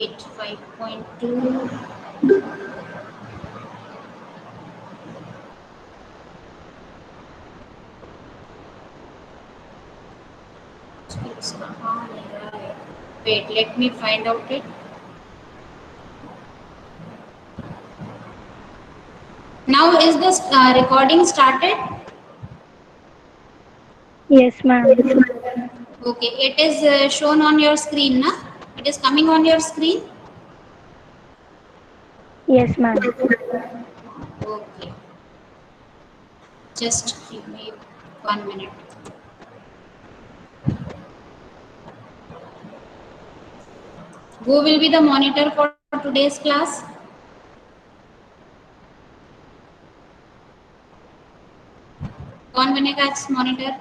5.2. Wait, let me find out it. Now is this recording started? Yes, ma'am. Okay, it is shown on your screen, na? It is coming on your screen. Yes, ma'am. Okay, just give me 1 minute. Who will be the monitor for today's class? कौन बनेगा आज monitor?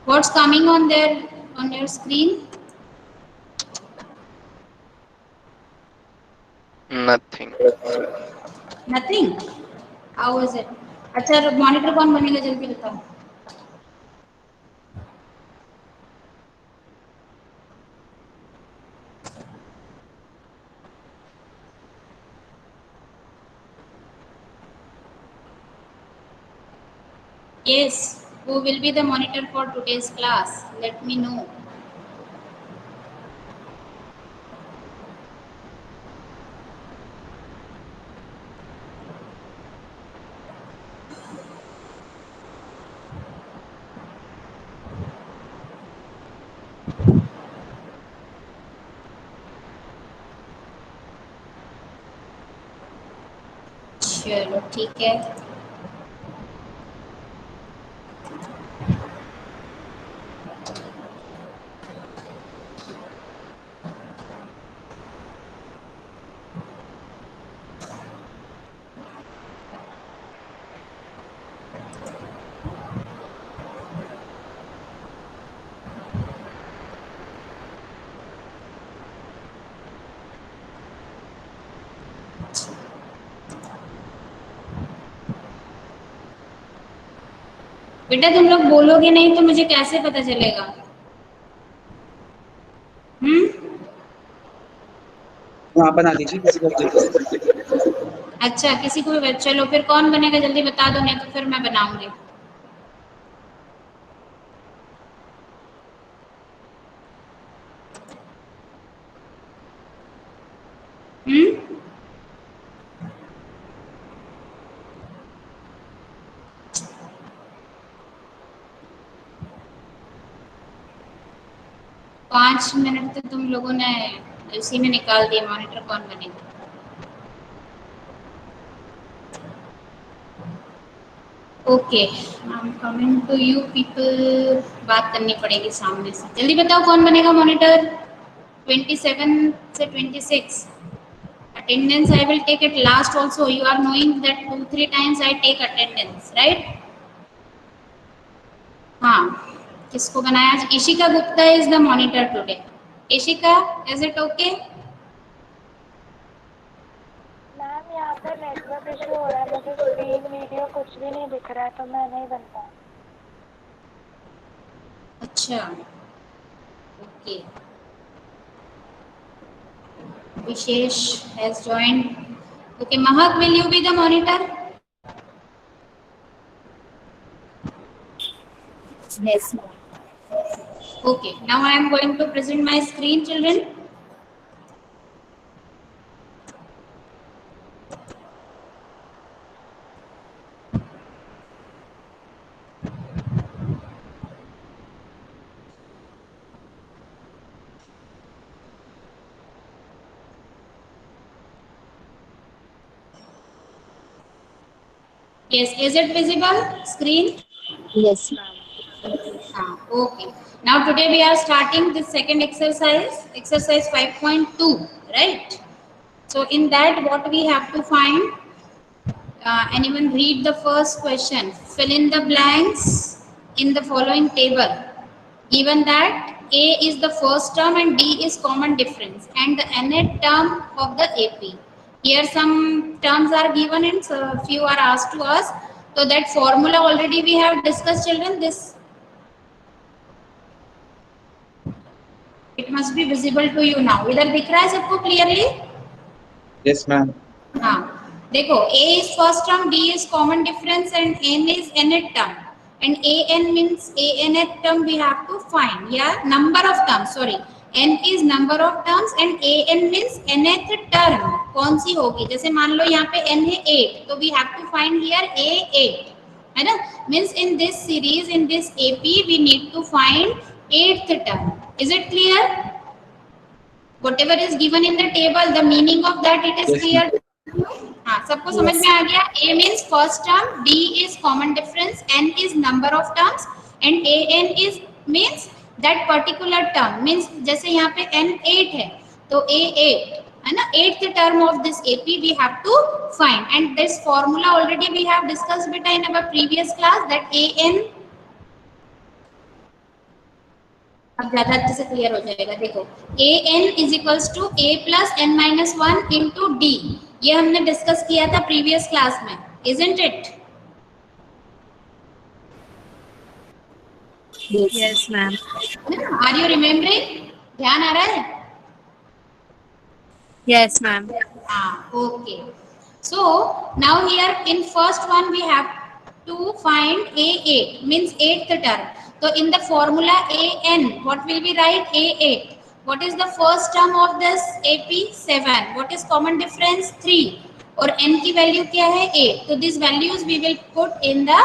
What's coming on there on your screen? Nothing. Nothing. How is it? अच्छा monitor कौन बनेगा जल्दी बताओ. Yes. Who will be the monitor for today's class? Let me know. चलो ठीक है. बेटा तुम लोग बोलोगे नहीं तो मुझे कैसे पता चलेगा? आप बना दीजिए किसी को. अच्छा किसी को भी. चलो फिर कौन बनेगा जल्दी बता दो, नहीं तो फिर मैं बनाऊंगी. हम्म. 5 मिनट तो तुम लोगों ने इसी में निकाल दिए. मॉनिटर कौन बनेगा? Okay, I am coming to you people. बात करनी पड़ेगी सामने से. जल्दी बताओ कौन बनेगा मॉनिटर 27 से 26. Attendance I will take it last also. You are knowing that 2-3 times I take attendance, right? हाँ. किसको बनाया आज? Ishika Gupta is the monitor today. Ishika, is it okay? Ma'am यहाँ पर नेटवर्क इशू हो रहा है, मुझे स्क्रीन वीडियो कुछ भी नहीं दिख रहा है, तो मैं नहीं बन पाया. अच्छा. Okay. Vishesh has joined. Okay, Mahak, will you be the monitor? Yes, ma'am. Okay, now I am going to present my screen, children. Yes, is it visible? Screen? Yes, ma'am. Okay. Now today we are starting the second exercise, exercise 5.2, right? So in that what we have to find, anyone read the first question. Fill in the blanks in the following table. Given that A is the first term and D is common difference and the nth term of the AP. Here some terms are given and so few are asked to us. So that formula already we have discussed, children. This It must be visible to you now. इधर दिख रहा है सबको clearly? Yes, ma'am. हाँ, देखो a is first term, d is common difference and n is nth term. And an means anth term we have to find. Yeah, number of terms. Sorry, n is number of terms and an means nth term. कौन सी होगी? जैसे मान लो यहाँ पे n है 8, तो we have to find here a8. है ना? Means in this series, in this AP, we need to find 8th term. Is it clear? Whatever is given in the table, the meaning of that it is Yes, clear. हाँ, सबको समझ में आ गया? A means first term, D is common difference, N is number of terms, and AN is means that particular term. Means जैसे यहाँ पे N 8 है, तो A8 है ना, 8th term of this AP we have to find. And this formula already we have discussed beta in our previous class, that AN, अब ज्यादा अच्छे से क्लियर हो जाएगा. देखो, an is equals to a plus n minus 1 into D. ये हमने discuss किया था प्रीवियस क्लास में, isn't it? Yes, ma'am. Are you remembering? ध्यान आ रहा है? Yes, ma'am. Okay. So now here in first one we have to find a8 means 8th term. So in the formula an, what will be write? A8. What is the first term of this AP? 7. What is common difference? 3. और n की value क्या है? 8. So these values we will put in the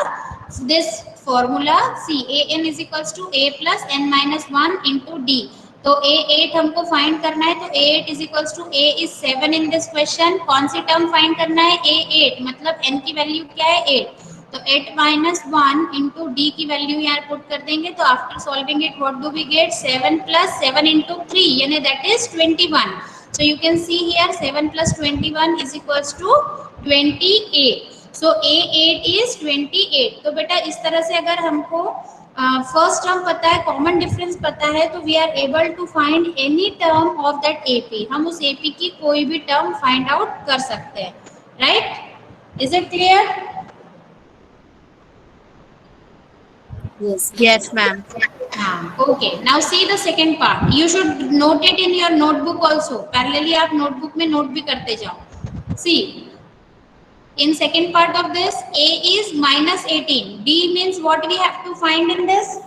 this formula. C an is equals to a plus n minus 1 into d. तो a8 हमको find करना है, तो a8 is equals to a is 7 in this question. कौन सी term find करना है? a8, मतलब n की वैल्यू क्या है? 8. तो 8 minus 1 into d की वैल्यू यहाँ पुट कर देंगे. तो after solving it what do we get? 7 plus 7 into 3 यानी that is 21. So you can see here 7 plus 21 is equals to 28. So a8 is 28. तो बेटा इस तरह से अगर हमको फर्स्ट टर्म पता है, कॉमन डिफरेंस पता है, तो we are able to find any term of that AP. हम उस एपी की कोई भी टर्म फाइंड आउट कर सकते हैं. Right? Is it clear? Yes, ma'am. Okay. Now see the second part. You should note it in your notebook also. Parallelly आप notebook में note भी करते जाओ. See. In second part of this, a is minus 18. D means what we have to find in this?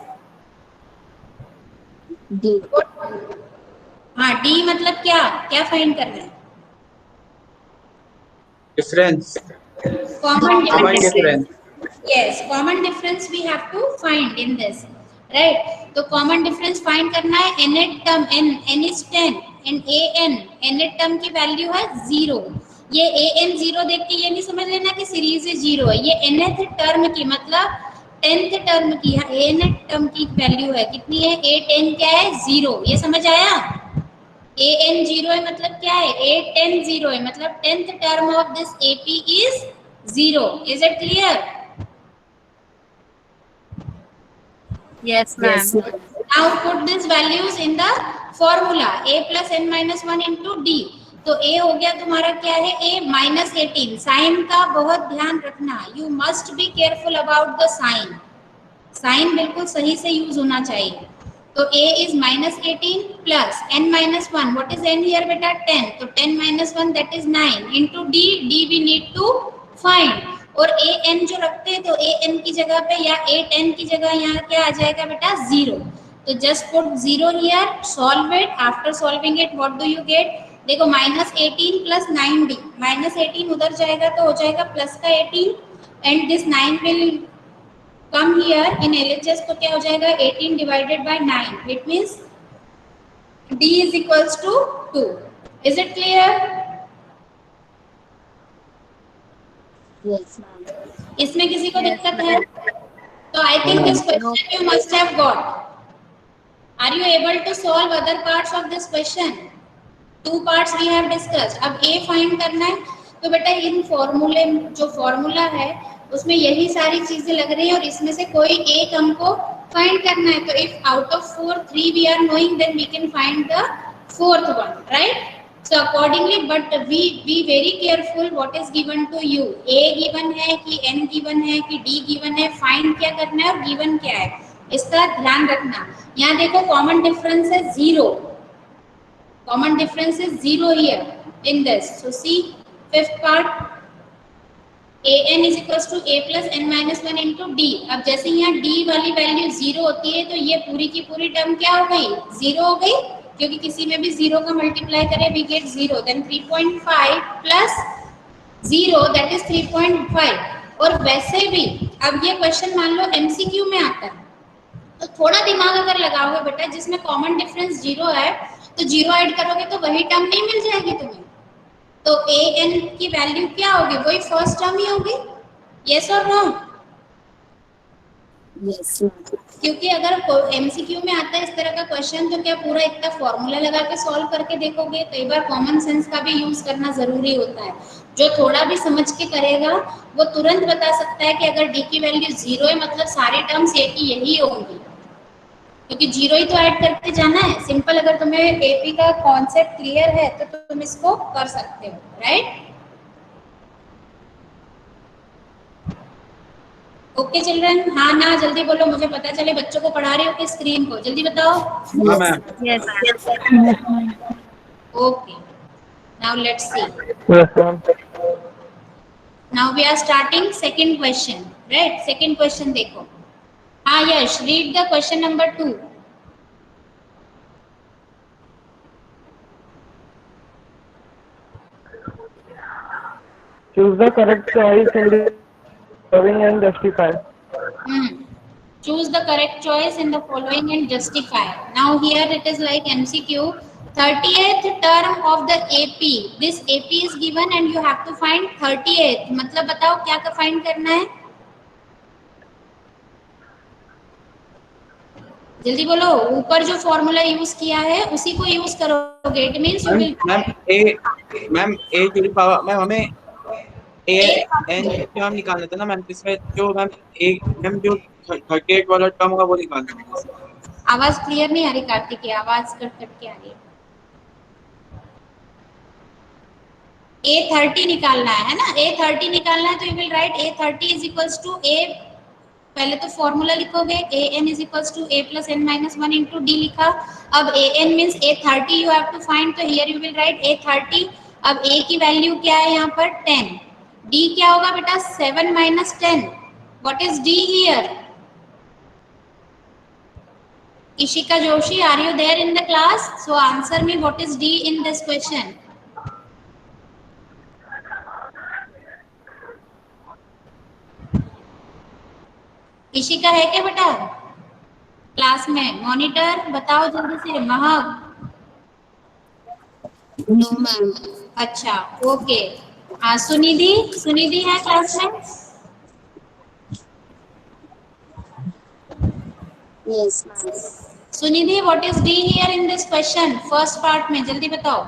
D. हाँ, D मतलब क्या? क्या find कर रहे हैं? Difference. Common difference. Yes, common difference we have to find in this, right? तो common difference find करना है. nth term n is 10 and an nth term की value है 0. ये an 0 देख के ये नहीं समझ लेना कि सीरीज 0 है. ये nth टर्म की मतलब 10th टर्म की है. nth टर्म की वैल्यू है कितनी है? 8n क्या है? 0. ये समझ आया? an 0 है मतलब क्या है? 8n 0 है मतलब 10th term of this AP is 0. Is it clear? Yes, ma'am. Now put these values in the formula. A plus n minus 1 into d. तो a हो गया तुम्हारा क्या है? a minus 18. साइन का बहुत ध्यान रखना. You must be careful about the sign. Sign बिल्कुल सही से यूज होना चाहिए. तो a is minus 18 plus n minus 1. What is n here बेटा? 10. तो 10 minus 1 that is 9 into d. d we need to find. और a n जो रखते हैं तो a n की जगह पे या a 10 की जगह यहाँ क्या आ जाएगा बेटा? 0. तो just put 0 here. Solve it. After solving it, what do you get? देखो minus 18 plus 9d. minus 18 उधर जाएगा तो हो जाएगा plus का 18 and this 9 will come here in LHS. तो क्या हो जाएगा? 18 divided by 9. It means d is equals to 2. Is it clear? Yes, ma'am. इसमें किसी को दिक्कत है? तो I think this question you must have got. Are you able to solve other parts of this question? 2 parts we have discussed. अब a find करना है. तो बेटा इन फॉर्मूले जो फॉर्मूला है उसमें यही सारी चीजें लग रही हैं और इसमें से कोई एक हमको फाइंड करना है. तो if out of 4 3 we are knowing, then we can find the fourth one, right? So accordingly, but we be very careful what is given to you. A given है कि n given है कि d given है, find क्या करना है और given क्या है, इसका ध्यान रखना. यहाँ देखो कॉमन डिफरेंस है 0. Common difference is 0 here in this. So see fifth part, an is equals to a plus n minus 1 into d. अब जैसे यहाँ d वाली वैल्यू 0 होती है तो ये पूरी की पूरी टर्म क्या हो गई, 0 हो गई, क्योंकि किसी में भी 0 का मल्टीप्लाई करें we get 0. Then 3.5 plus 0 that is 3.5. और वैसे भी अब ये क्वेश्चन मान लो एमसीक्यू में आता है तो थोड़ा दिमाग अगर लगाओगे बेटा, जिसमें कॉमन डिफरेंस 0 है तो 0 ऐड करोगे तो वही टर्म नहीं मिल जाएगी तुम्हें, तो ए एन की वैल्यू क्या होगी, वही फर्स्ट टर्म ही होगी. यस और नो? Yes. क्योंकि अगर एमसीक्यू में आता है इस तरह का क्वेश्चन तो क्या पूरा इतना फॉर्मूला लगा के सॉल्व करके देखोगे, कई बार कॉमन सेंस का भी यूज करना जरूरी होता है. जो थोड़ा भी समझ के करेगा वो तुरंत बता सकता है कि अगर डी की वैल्यू 0 है मतलब सारी टर्म्स ए की यही होंगी, क्योंकि 0 ही तो ऐड करते जाना है. सिंपल, अगर तुम्हें एपी का कॉन्सेप्ट क्लियर है तो तुम इसको कर सकते हो, राइट? ओके चिल्ड्रन, हाँ ना जल्दी बोलो, मुझे पता चले बच्चों को पढ़ा रहे हो कि स्क्रीन को, जल्दी बताओ. हाँ ma'am. Yes. Okay, now let's see. Yes, ma'am. Now we are starting second question, right? Second question देखो. हाँ Yash, read the question number 2. Choose the correct choice in the following and justify. Choose the correct choice in the following and justify. Now here it is like MCQ. 30th term of the AP. This AP is given and you have to find 38th. मतलब बताओ क्या का find करना है, जल्दी बोलो. ऊपर जो फॉर्मूला यूज किया है उसी को यूज करोगे. It means you will ma'am a to the power, ma'am हमें ए एन क्या हम निकालना था ना मैम, इसमें जो मैम ए मैम जो 38 वाला टर्म होगा वो निकालना है. आवाज क्लियर नहीं आ रही कार्तिक की, आवाज कट कट के आ रही है. A30 निकालना है ना, A30 निकालना है तो you will write A30 is equals to A, पहले तो फॉर्मूला लिखोगे an is equals to a plus n minus 1 into D लिखा. अब an means A30 you have to find, तो here you will write A30. अब a की value क्या है यहाँ पर 10, d क्या होगा बेटा 7 minus 10. What is d here? Ishika Joshi, are you there in the class? So answer me, what is D in this question? Ishika है क्या बेटा क्लास में? मॉनिटर बताओ जल्दी से. महक? No, ma'am. अच्छा ओके. हाँ सुनिधि, सुनिधि है क्लास में? Yes, ma'am. Sunidhi, what is D here in this question, first part में, जल्दी बताओ.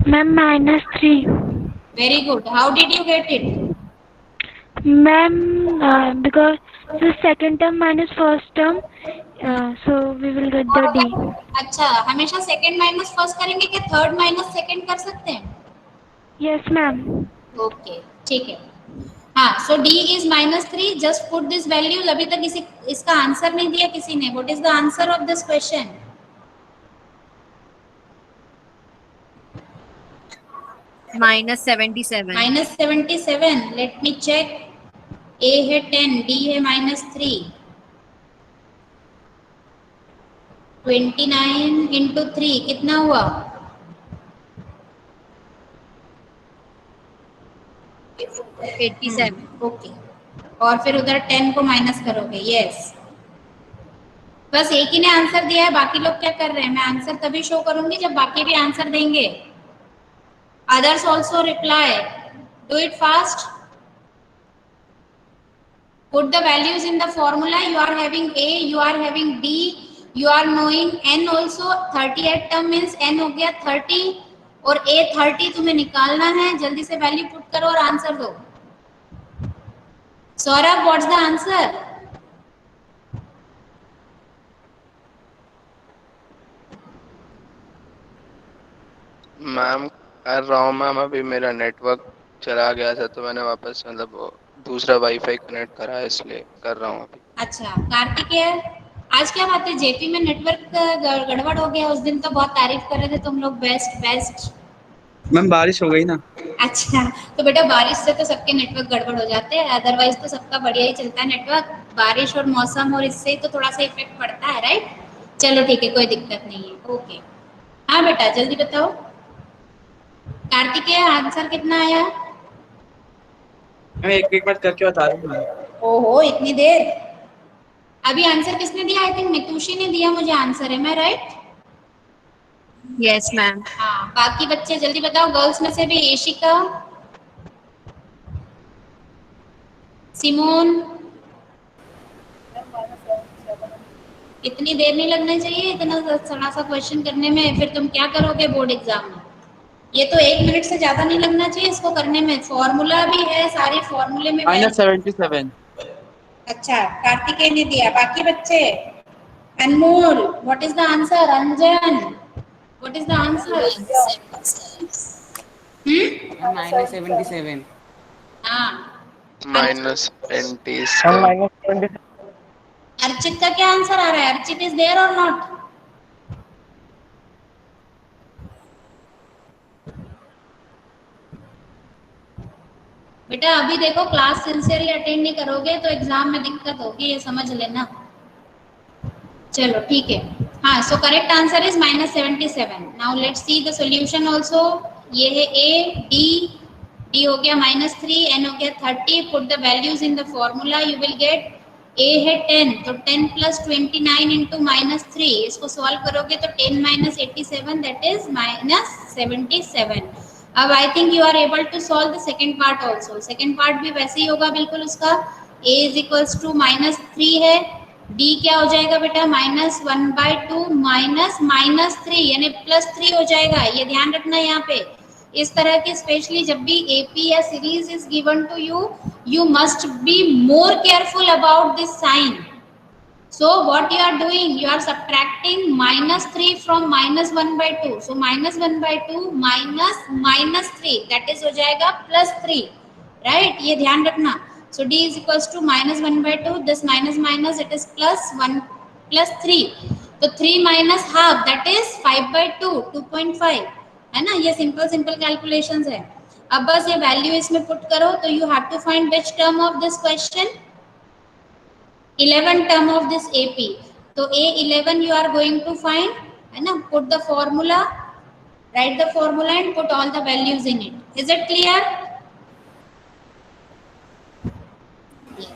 Ma'am -3. Very good. How did you get it? Ma'am because the second term minus first term, so we will get the D. अच्छा, हमेशा second minus first करेंगे कि third minus second कर सकते हैं? Yes, ma'am. ओके ठीक है. हाँ, so d is -3. Just put this values. अभी तक इसका आंसर नहीं दिया किसी ने. What is the answer of this question? -77. -77. Let me check. a है 10, d है -3. 29 इंटू 3 कितना हुआ? 87. ओके. और फिर उधर 10 को माइनस करोगे. यस, बस एक ही ने आंसर दिया है, बाकी लोग क्या कर रहे हैं? मैं आंसर तभी शो करूंगी जब बाकी भी आंसर देंगे. Others also reply. Do it fast. Put the values in the formula. You are having A, you are having D, you are knowing N also. 38 term means N हो गया 30 और A 30 तुम्हें निकालना है. जल्दी से वैल्यू पुट करो और आंसर दो. Saurabh, what's the answer? Ma'am कर रहा हूँ मैम, अभी मेरा नेटवर्क चला गया था तो मैंने वापस मतलब दूसरा वाईफाई कनेक्ट करा है इसलिए कर रहा हूँ अभी. अच्छा, कार्तिकेय आज क्या बात है, जेपी में नेटवर्क गड़बड़ हो गया, उस दिन तो बहुत तारीफ कर रहे थे तुम लोग, बेस्ट बेस्ट। मैम बारिश हो गई ना। अच्छा, तो बेटा बारिश से तो सबके नेटवर्क गड़बड़ हो जाते हैं, अदरवाइज तो सबका बढ़िया ही चलता है नेटवर्क। बारिश और मौसम और इससे तो थोड़ा सा इफेक्ट पड़ता है, राइट। चलो ठीक है, कोई दिक्कत नहीं है, ओके। हाँ बेटा जल्दी बताओ, कार्तिकेय आंसर कितना आया? मैं एक एक बार करके बता रहा हूँ मैम। ओहो इतनी देर, अभी आंसर किसने दिया? आई थिंक नितुषी ने दिया मुझे आंसर, है मैं राइट? Yes ma'am. हाँ, बाकी बच्चे जल्दी बताओ, गर्ल्स में से भी एशिका, सिमोन। इतनी देर नहीं लगना चाहिए इतना थोड़ा सा क्वेश्चन करने में, फिर तुम क्या करोगे बोर्ड एग्जाम में। ये तो 1 मिनट से ज्यादा नहीं लगना चाहिए इसको करने में, फॉर्मूला भी है, सारे फॉर्मूले में -77। अच्छा, कार्तिकेय ने दिया, बाकी बच्चे? Anmol, what is the answer? Anjan, what is the answer? -77। हाँ, -27। -20। अर्चित का क्या आंसर आ रहा है? अर्चित इज देयर और नॉट? बेटा अभी देखो, क्लास सिंसियरली अटेंड नहीं करोगे तो एग्जाम में दिक्कत होगी, ये समझ लेना। चलो ठीक है, हाँ, so correct answer is -77। Now let's see the solution also. ये है ए, डी हो गया -3, एन हो गया 30। Put the values in the formula, you will get ए है 10, तो 10 + 29 इंटू -3, इसको सॉल्व करोगे तो 10 - 87 दैट इज -77। अब I think you are able to solve the second part also. Second part भी वैसे ही होगा बिल्कुल उसका, a इज टू -3 है, d क्या हो जाएगा बेटा? -1/2 -3 यानी +3 हो जाएगा, ये ध्यान रखना यहाँ पे। इस तरह के स्पेशली जब भी एपी या series is given to you, you must be more careful about this sign. So what you are doing, you are subtracting -3 from -1/2, so -1/2 minus -3 that is हो जाएगा +3, right? ये ध्यान रखना। So d is equals to -1/2, this minus minus it is +1 +3, तो 3 minus half that is 5/2, 2.5 है ना। ये simple calculations है। अब बस ये वैल्यू इसमें पुट करो, तो you have to find which term of this question, 11 term of this AP. तो A11 you are going to find, है ना। Put the formula, write the formula and put all the values in it. Is it clear?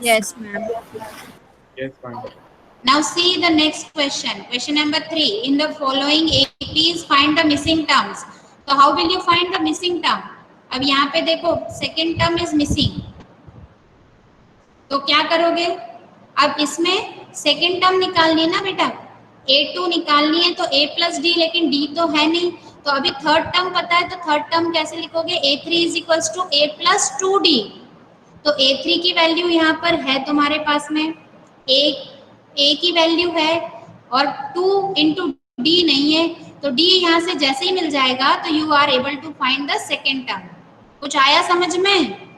Yes ma'am. Yes, fine. Now see the next question. Question number 3. In the following APs, find the missing terms. तो how will you find the missing term? अब यहाँ पे देखो second term is missing. तो क्या करोगे? अब इसमें सेकेंड टर्म निकालनी है ना बेटा, A2 निकालनी है, तो A + D, लेकिन D तो है नहीं, तो अभी थर्ड टर्म पता है, तो थर्ड टर्म कैसे लिखोगे? A3 = A + 2D। तो A3 की वैल्यू यहाँ पर है तुम्हारे पास में, A की वैल्यू है और 2 × D नहीं है, तो D यहाँ से जैसे ही मिल जाएगा तो you are able to find the second term. कुछ आया समझ में?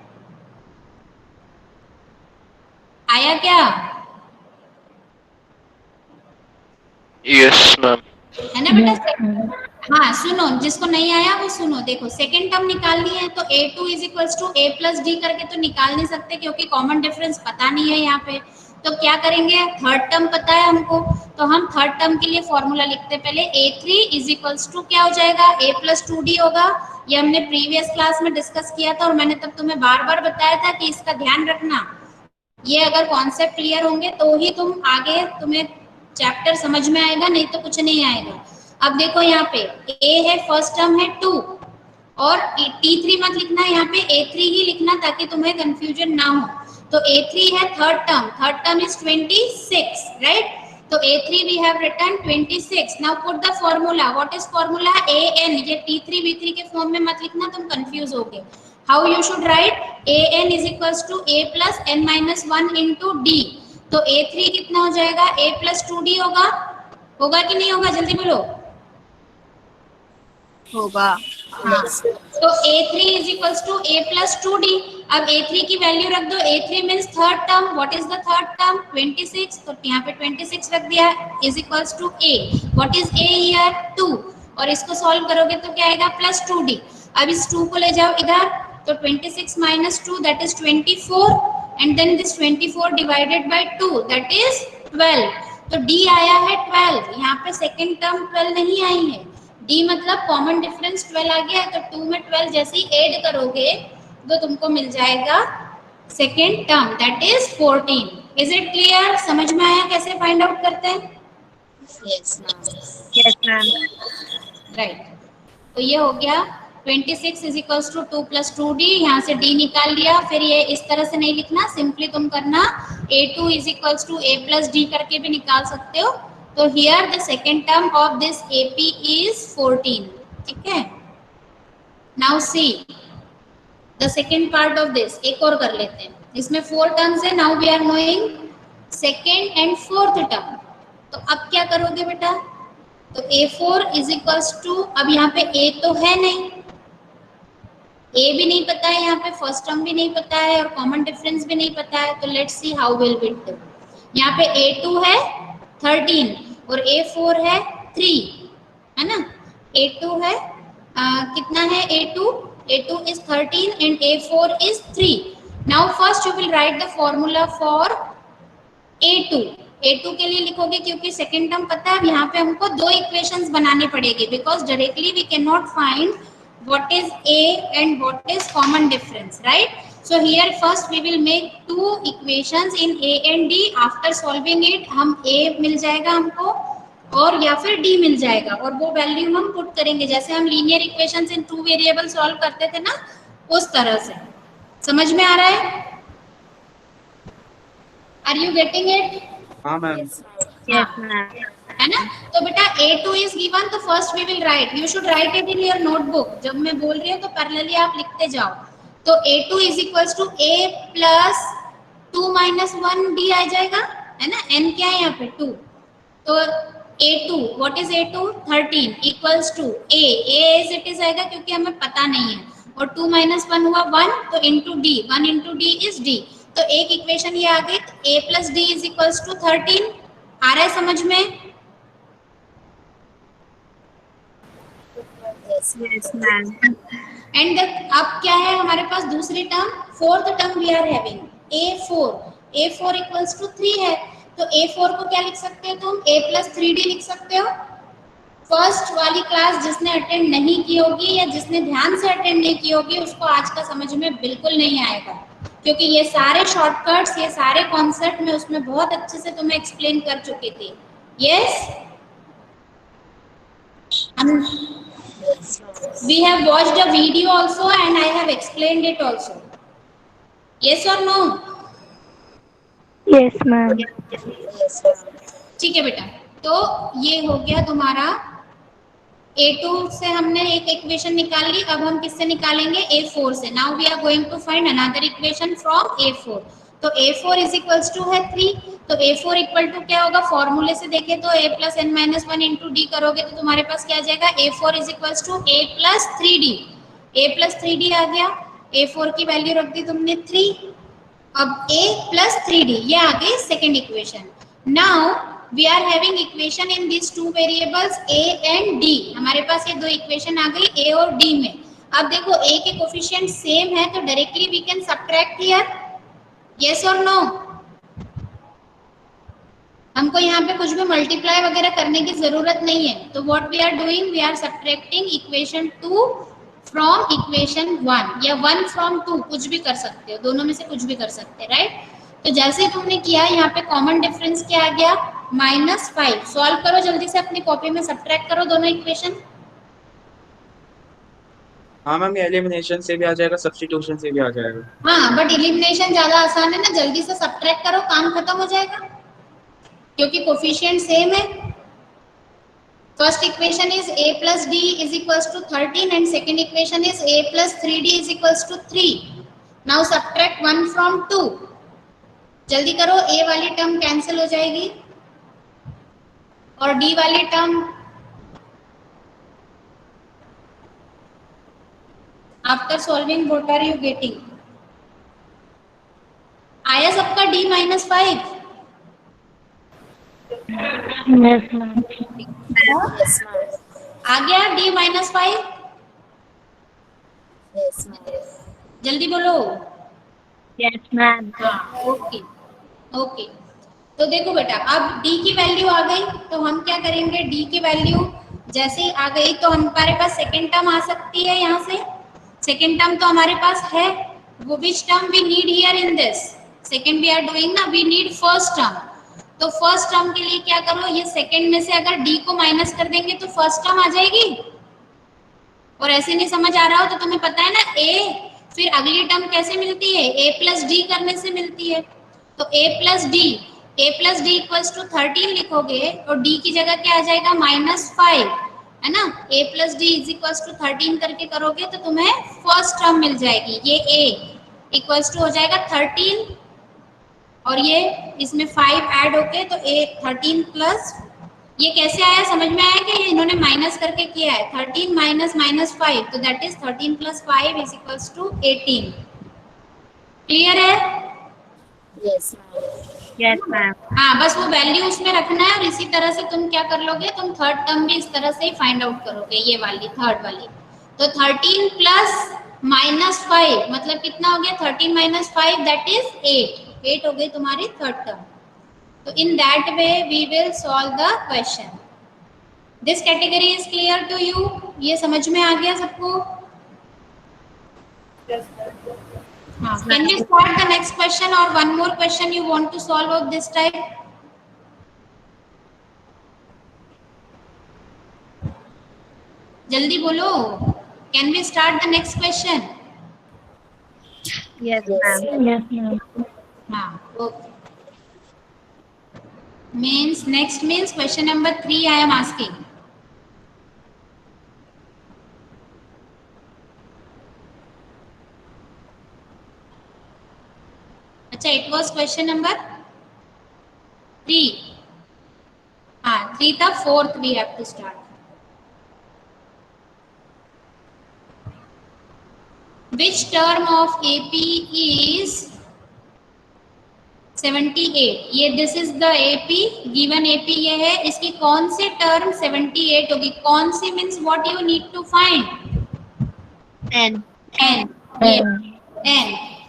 आया क्या? Yes ma'am. है ना बेटा? हाँ सुनो, जिसको नहीं आया वो सुनो। देखो सेकेंड टर्म निकालनी है, तो A2 = A + D करके तो निकाल नहीं सकते, क्योंकि कॉमन डिफरेंस पता नहीं है यहाँ पे। तो क्या करेंगे? थर्ड टर्म पता है हमको, तो हम थर्ड टर्म के लिए फॉर्मूला लिखते हैं। पहले A3 = क्या हो जाएगा? A + 2D होगा। ये हमने प्रीवियस क्लास में डिस्कस किया था, और मैंने तब तुम्हें बार बार बताया था कि इसका ध्यान रखना। ये अगर कॉन्सेप्ट क्लियर होंगे तो ही तुम आगे, तुम्हें चैप्टर समझ में आएगा, नहीं तो कुछ नहीं आएगा। अब देखो यहाँ पे A है, फर्स्ट टर्म है 2, और T3 मत लिखना है, यहाँ पे A3 ही लिखना, ताकि तुम्हें कंफ्यूजन ना हो। तो A3 है थर्ड टर्म इज 26, राइट। तो A3 we have written 26। Now put the formula. What is formula? AN। ये T3 V3 के फॉर्म में मत लिखना, तुम कंफ्यूज होगे। How you should right? AN = A + n - 1 × D। तो A3 कितना हो जाएगा? A + 2D होगा कि नहीं होगा? जल्दी बोलो। होगा। हाँ, तो A3 = A + 2D। अब A3 की वैल्यू रख दो, A3 means third term, what is the third term 26, तो यहाँ पे 26 रख दिया is equals to A, what is A here 2, और इसको सॉल्व करोगे तो क्या आएगा प्लस 2D। अब इस 2 को ले जाओ इधर, तो 26 minus 2 that is 24, and then this 24 divided by 2 that is 12, तो D आया है 12, यहाँ पे सेकेंड टर्म 12 नहीं आई है, D मतलब कॉमन डिफरेंस 12 आ गया है, तो 2 में 12 जैसे ही ऐड करोगे तो तुमको मिल जाएगा second term that is 14। Is it clear? समझ में आया कैसे फाइंड आउट करते हैं? Yes, ma'am. Yes, ma'am. Right, तो ये हो गया 26 is equals to 2 plus 2D, यहाँ से D निकाल लिया, फिर ये इस तरह से नहीं लिखना, सिंपली तुम करना A2 is equals to A plus D करके भी निकाल सकते हो, तो here the second term of this AP is 14, ठीक है। Now see the second part of this, एक और कर लेते हैं, इसमें 4 टर्म्स है, now we are knowing second and fourth term, तो अब क्या करोगे बेटा, तो A4 इज इक्वल्स टू, अब यहाँ पे A तो है नहीं, A भी नहीं पता है, यहाँ पे फर्स्ट टर्म भी नहीं पता है और कॉमन डिफरेंस भी नहीं पता है, तो let's see how will we do. यहाँ पे A2 है 13 और A4 है 3, है ना, A2 है कितना है A2 is 13 and A4 is 3. Now first you will write the formula for A2 के लिए लिखोगे क्योंकि सेकेंड टर्म पता है, अब यहाँ पे हमको दो इक्वेशंस बनानी पड़ेगी because directly we can not find what is A and what is common difference, right? So here first we will make two equations in A and D. After solving it हम A मिल जाएगा हमको और या फिर D मिल जाएगा और वो value हम पुट करेंगे, जैसे हम लीनियर इक्वेशंस इन 2 वेरिएबल सॉल्व करते थे ना, उस तरह से। समझ में आ रहा है? Are you getting it? हाँ मैम। Yes, ma'am. है ना, तो बेटा A2 इज गिवन, तो first we will write, you should write it in your notebook, जब मैं बोल रही हूँ तो पैरेलली आप लिखते जाओ। तो A2 is equals to A plus 2 minus 1D आ जाएगा, है ना, n क्या है यहाँ पे 2, तो A2 what is A2 13 equals to A as it is आएगा क्योंकि हमें पता नहीं है, और 2 माइनस 1 हुआ 1, तो into D, 1 into D is D, तो एक इक्वेशन ये आ गई, A plus D is equals to 13। आ रहा है समझ में? Yes, ma'am. एंड अब क्या है हमारे पास दूसरी term, fourth term we are having A4 equals to 3 है, तो A4 को क्या लिख सकते हो तुम, A प्लस 3D लिख सकते हो। फर्स्ट वाली क्लास जिसने अटेंड नहीं की होगी या जिसने ध्यान से अटेंड नहीं की होगी उसको आज का समझ में बिल्कुल नहीं आएगा, क्योंकि ये सारे शॉर्टकट्स, ये सारे कॉन्सेप्ट मैं उसमें बहुत अच्छे से तुम्हें एक्सप्लेन कर चुकी थी। Yes, we have watched a video also and I have explained it also. Yes or no? Yes, ma'am. ठीक है बेटा, तो ये हो गया तुम्हारा A2 से हमने एक इक्वेशन निकाल ली, अब हम किससे निकालेंगे, A4 से। Now we are going to find another equation from A4, तो A4 इज इक्वल्स टू है 3, तो A4 इक्वल टू क्या होगा, फॉर्मूले से देखें तो A plus n minus 1 into D करोगे तो तुम्हारे पास क्या आ जाएगा, A4 is equals to A plus 3D, A plus 3D आ गया, A4 की वैल्यू रख दी तुमने 3, अब A प्लस 3D, ये आ गई second equation. Now we are having equation in this two variables A and D, हमारे पास ये दो इक्वेशन आ गई A और D में। अब देखो A के कोफिशिएंट सेम है तो directly we can subtract here, yes और नो? हमको यहाँ पे कुछ भी मल्टीप्लाई वगैरह करने की जरूरत नहीं है, तो what we are doing, we are subtracting equation 2 from equation 1 या 1 फ्रॉम 2, कुछ भी कर सकते हो, दोनों में से कुछ भी कर सकते हैं, राइट? तो जैसे तुमने किया यहाँ पे कॉमन डिफरेंस क्या आ गया, -5, सॉल्व करो जल्दी से अपनी कॉपी में, सबट्रैक्ट करो दोनों इक्वेशन। हाँ मैम, ये एलिमिनेशन से भी आ जाएगा, सब्स्टिट्यूशन से भी आ जाएगा। हाँ बट एलिमिनेशन ज्यादा आसान है ना, जल्दी से सबट्रैक्ट करो, काम खत्म हो जाएगा क्योंकि कोफिशिएंट सेम है। First equation is A plus D is equals to 13 and second equation is A plus 3D is equals to 3. Now subtract 1 from 2. जल्दी करो, A वाली टर्म कैंसिल हो जाएगी और D वाली term after solving what are you getting, आया सबका D -5? Yes, ma'am. Yes, ma'am. आ गया D -5? Yes, ma'am. जल्दी बोलो। Yes, ma'am. हाँ, ओके ओके। तो देखो बेटा, अब D की वैल्यू आ गई तो हम क्या करेंगे, D की वैल्यू जैसे ही आ गई तो हमारे पास सेकेंड टर्म आ सकती है यहाँ से। सेकेंड टर्म तो हमारे पास है, वो which term we need here in this second we are doing ना, वी नीड फर्स्ट टर्म। तो फर्स्ट टर्म के लिए क्या करो, ये सेकेंड में से अगर D को माइनस कर देंगे तो फर्स्ट टर्म आ जाएगी। और ऐसे नहीं समझ आ रहा हो तो तुम्हें पता है ना, A फिर अगली टर्म कैसे मिलती है, A प्लस डी करने से मिलती है। तो A plus D equals to 13 लिखोगे और D की जगह क्या आ जाएगा, -5, है ना। A plus D is equals to 13 करके करोगे तो तुम्हें फर्स्ट टर्म मिल जाएगी। ये A इक्वल्स टू हो जाएगा 13 और ये इसमें 5 ऐड होके तो A 13 प्लस, ये कैसे आया समझ में आया कि इन्होंने माइनस करके किया है। 13 माइनस -5 तो that is 13 plus 5 is equals to 18। Clear है? Yes, ma'am. Yes, ma'am. हाँ, बस वो वैल्यू उसमें रखना है और इसी तरह से तुम क्या कर लोगे, तुम थर्ड टर्म भी इस तरह से ही फाइंड आउट करोगे, ये वाली थर्ड वाली। तो 13 प्लस -5 मतलब कितना हो गया, 13 माइनस 5 दैट इज 8 हो गई तुम्हारी थर्ड टर्म। तो in that way we will solve the question. This category is clear to you? ये समझ में आ गया सबको? हाँ, can we start the next question और one more question you want to solve of this type? जल्दी बोलो, can we start the next question? Yes, ma'am. Yes, ma'am. हाँ, okay. Means next means question number 3 I am asking. अच्छा, it was question number 3. हाँ, 3 था, 4th we have to start. Which term of AP is 78? ये this is the AP, given AP ये है, इसकी कौन सी term 78 होगी? कौन सी means what you need to find? N. n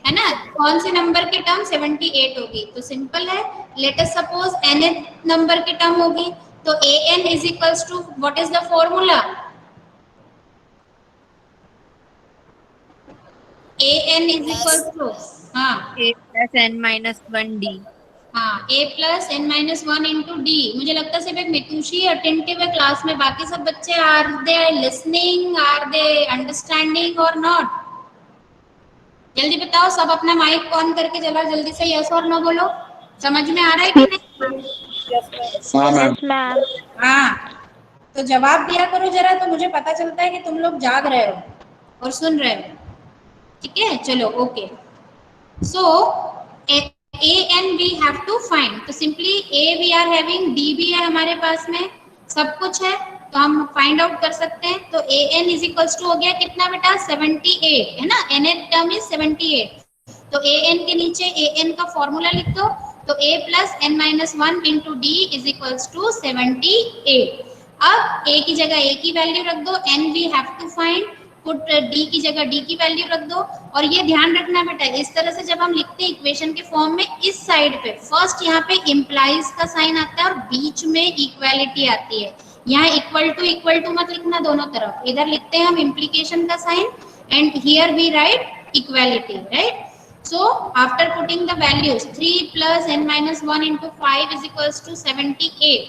है ना, कौन से नंबर की टर्म 78 होगी? तो सिंपल है, let us suppose nth number की टर्म होगी तो an is equals to what is the formula? an is equals to हाँ A plus N minus 1D. हाँ, a plus n minus 1 into D. मुझे लगता है सिर्फ एक मितुषी अटेंटिव है क्लास में, बाकी सब बच्चे are they listening, are they understanding और नॉट? जल्दी बताओ, सब अपना माइक ऑन करके चला जल्दी से, यस और नो बोलो। समझ में आ रहा है कि नहीं? हाँ मैम। Yes, ma'am. हाँ, तो जवाब दिया करो जरा, तो मुझे पता चलता है कि तुम लोग जाग रहे हो और सुन रहे हो। ठीक है, चलो okay. So A and we have to find, तो simply A we are having, D भी है हमारे पास में, सब कुछ है तो हम फाइंड आउट कर सकते हैं। तो an इज इक्वल्स टू हो गया कितना बेटा, 78 है ना, nth टर्म इज 78। तो an के नीचे an का फॉर्मूला लिख दो, तो a plus n minus 1 into D is equals to 78। अब a की जगह a की वैल्यू रख दो, n we have to find, put d की जगह d की वैल्यू रख दो। और ये ध्यान रखना बेटा, इस तरह से जब हम लिखते हैं इक्वेशन के फॉर्म में, इस साइड पे फर्स्ट यहाँ पे इम्प्लाइज का साइन आता है और बीच में इक्वालिटी आती है। यहाँ इक्वल टू मत लिखना दोनों तरफ, इधर लिखते हैं हम इम्प्लीकेशन का sign and here we write equality, right. So after putting the values 3 plus n minus 1 into 5 is equals to 78,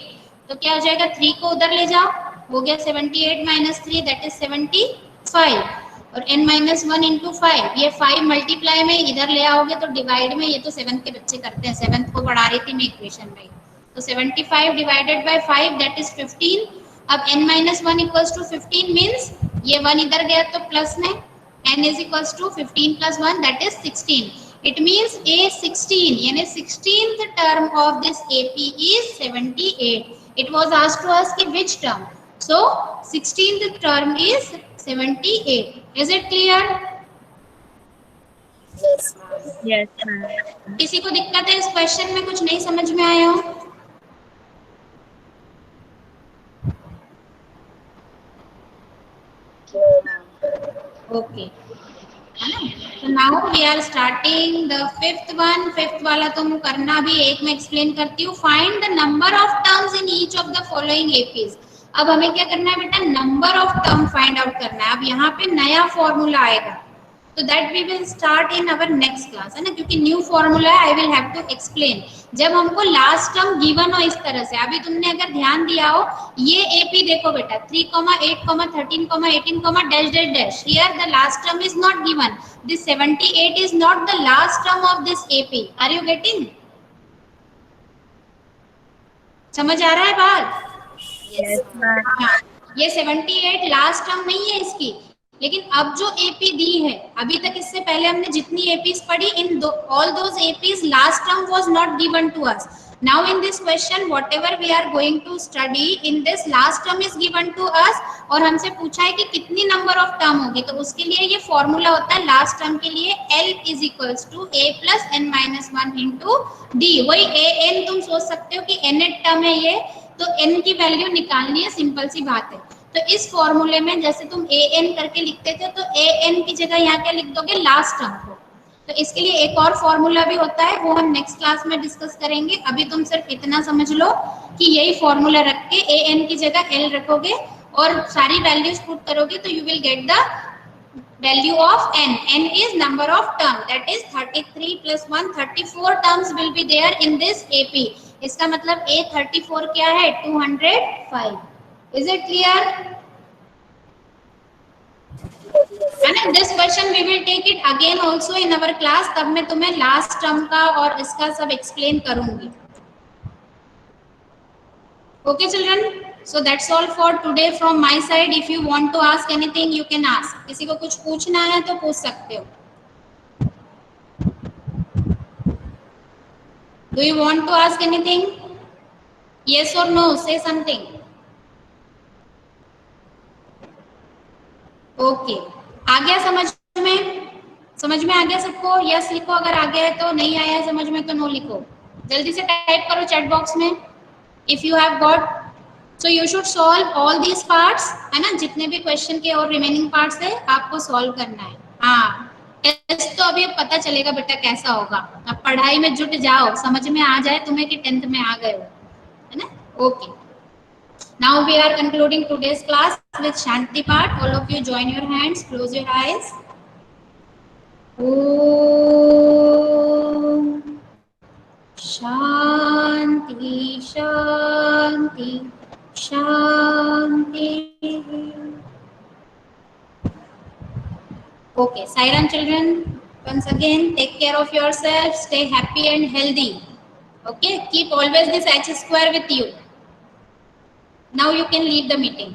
तो क्या हो जाएगा, 3 को उधर ले जाओ, हो गया 78 माइनस 3 दैट इज 75, और n माइनस 1 इंटू 5, ये 5 मल्टीप्लाई में इधर ले आओगे तो डिवाइड में, ये तो 7th के बच्चे करते हैं, 7th को पढ़ा रही थी मैं इक्वेशन में। तो 75 डिवाइडेड बाय 5 दैट इज 15। अब n minus 1 equals to 15 means ये 1 इधर गया तो प्लस में, n is equals to 15 plus 1 that is 16। It means A16 यानी 16th term of this AP is 78. It was asked to us कि which term, so 16th term is 78. Is it clear? Yes, ma'am. किसी को दिक्कत है इस question में, कुछ नहीं समझ में आया हो? ओके, है ना? तो now we are starting the fifth one. Fifth वाला तुम करना भी, एक में एक्सप्लेन करती हूँ। Find the number of terms in each of the following APs. अब हमें क्या करना है बेटा, number of term find out करना है। अब यहाँ पे नया फॉर्मूला आएगा, तो that we will start in our next class, है ना, क्योंकि न्यू फॉर्मूला है, I will have to explain. जब हमको लास्ट टर्म गिवन हो इस तरह से, अभी तुमने अगर ध्यान दिया हो, ये एपी देखो बेटा 3, 8, 13, 18, dash dash dash, here the last term is not given, this 78 is not the last term of this AP. Are you getting? समझ आ रहा है बात? Yes, ma'am. हाँ, ये 78 लास्ट टर्म नहीं है इसकी, लेकिन अब जो एपी दी है, अभी तक इससे पहले हमने जितनी एपीज पढ़ी, in all those APs last term was not given to us. Now in this question whatever we are going to study in this last term is given to us, और हमसे पूछा है कि कितनी नंबर ऑफ टर्म होगी, तो उसके लिए ये फॉर्मूला होता है लास्ट टर्म के लिए, L is equals to A plus n minus 1 into D. वही A n तुम सोच सकते हो कि n टर्म है ये, तो n की वैल्यू निकालनी है, सिंपल सी बात है। तो इस फॉर्मूले में जैसे तुम a n करके लिखते थे, तो a n की जगह यहाँ क्या लिख दोगे, लास्ट टर्म को। तो इसके लिए एक और फॉर्मूला भी होता है, वो हम नेक्स्ट क्लास में डिस्कस करेंगे। अभी तुम सिर्फ इतना समझ लो कि यही फॉर्मूला रख के a n की जगह l रखोगे और सारी वैल्यूज पुट करोगे, तो you will get the value of n. n is number of term, that is 33 plus 1, 34 terms will be there in this AP. इसका मतलब a 34 क्या है, 205. Is it clear? And this question we will take it again also in our class. तब मैं तुम्हें last term का और इसका सब एक्सप्लेन करूंगी. Okay children, so that's all for today from my side. If you want to ask anything you can ask. किसी को कुछ पूछना है तो पूछ सकते हो. Do you want to ask anything? Yes or no? Say something. Okay, आ गया समझ में? समझ में आ गया सबको? यस लिखो अगर आ गया है तो, नहीं आया समझ में तो नो लिखो. जल्दी से टाइप करो चैट बॉक्स में if you have got. So you should solve all these parts, है ना, जितने भी क्वेश्चन के और रिमेनिंग पार्ट्स है आपको सॉल्व करना है. हाँ, टेस्ट तो अभी पता चलेगा बेटा कैसा होगा. अब पढ़ाई में जुट जाओ, समझ में आ जाए तुम्हें कि 10th में आ गए हो, है ना. Okay, now we are concluding today's class with Shanti part. All of you join your hands, close your eyes. Om Shanti Shanti Shanti. Okay, Sairam children, once again take care of yourself, stay happy and healthy. Okay, keep always this H square with you. Now you can leave the meeting.